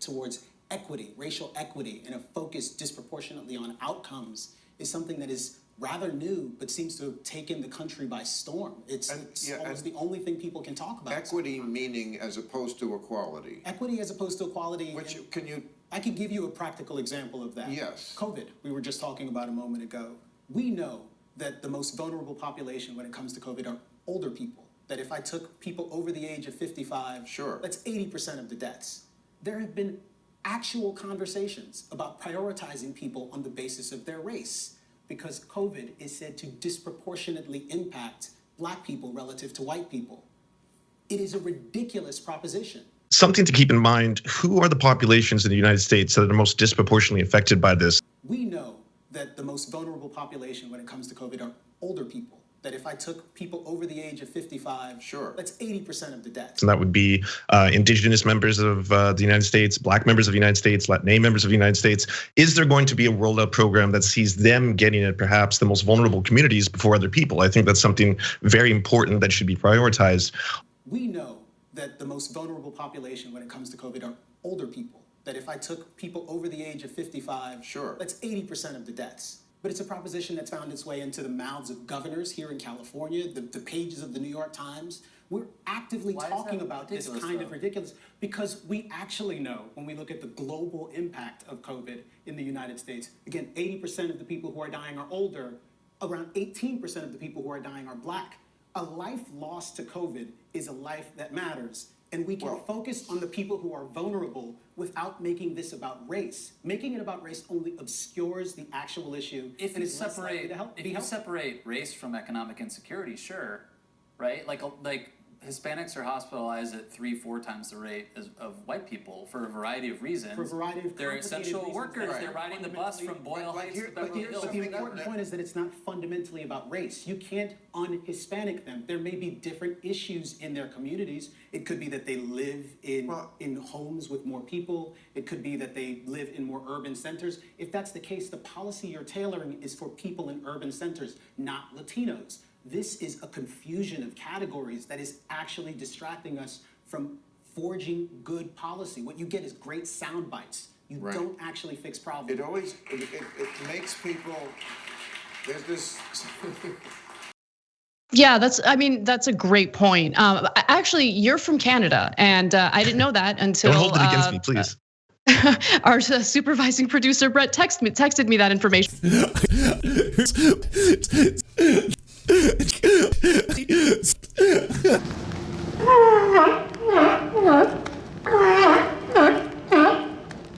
towards equity, racial equity, and a focus disproportionately on outcomes is something that is rather new, but seems to have taken the country by storm. It's almost the only thing people can talk about. Equity meaning as opposed to equality. Equity as opposed to equality. Which, can you? I could give you a practical example of that. Yes. COVID, we were just talking about a moment ago. We know that the most vulnerable population when it comes to COVID are older people. That if I took people over the age of 55, Sure. that's 80% of the deaths. There have been actual conversations about prioritizing people on the basis of their race, because COVID is said to disproportionately impact Black people relative to white people. It is a ridiculous proposition. Something to keep in mind, who are the populations in the United States that are most disproportionately affected by this? We know that the most vulnerable population when it comes to COVID are older people. That if I took people over the age of 55, sure, that's 80% of the deaths. And that would be indigenous members of the United States, Black members of the United States, Latin members of the United States. Is there going to be a rolled out program that sees them getting at perhaps the most vulnerable communities before other people? I think that's something very important that should be prioritized. We know that the most vulnerable population when it comes to COVID are older people. That if I took people over the age of 55, sure, that's 80% of the deaths. But it's a proposition that's found its way into the mouths of governors here in California, the pages of the New York Times. We're actively talking about this kind of ridiculous, because we actually know when we look at the global impact of COVID in the United States, again, 80% of the people who are dying are older, around 18% of the people who are dying are Black. A life lost to COVID is a life that matters. And we can focus on the people who are vulnerable without making this about race. Making it about race only obscures the actual issue. If you separate race from economic insecurity, sure, right? Like Hispanics are hospitalized at 3-4 times the rate of white people for a variety of reasons. For a variety of they're essential workers. Right. They're riding the bus from Boyle Heights to Beverly Hills. But the important point is that it's not fundamentally about race. You can't un-Hispanic them. There may be different issues in their communities. It could be that they live in homes with more people. It could be that they live in more urban centers. If that's the case, the policy you're tailoring is for people in urban centers, not Latinos. This is a confusion of categories that is actually distracting us from forging good policy. What you get is great sound bites. You don't actually fix problems. It makes people, there's this. Yeah, that's a great point. Actually, you're from Canada, and I didn't know that until. Don't hold it against me, please. Our supervising producer, Brett, texted me that information.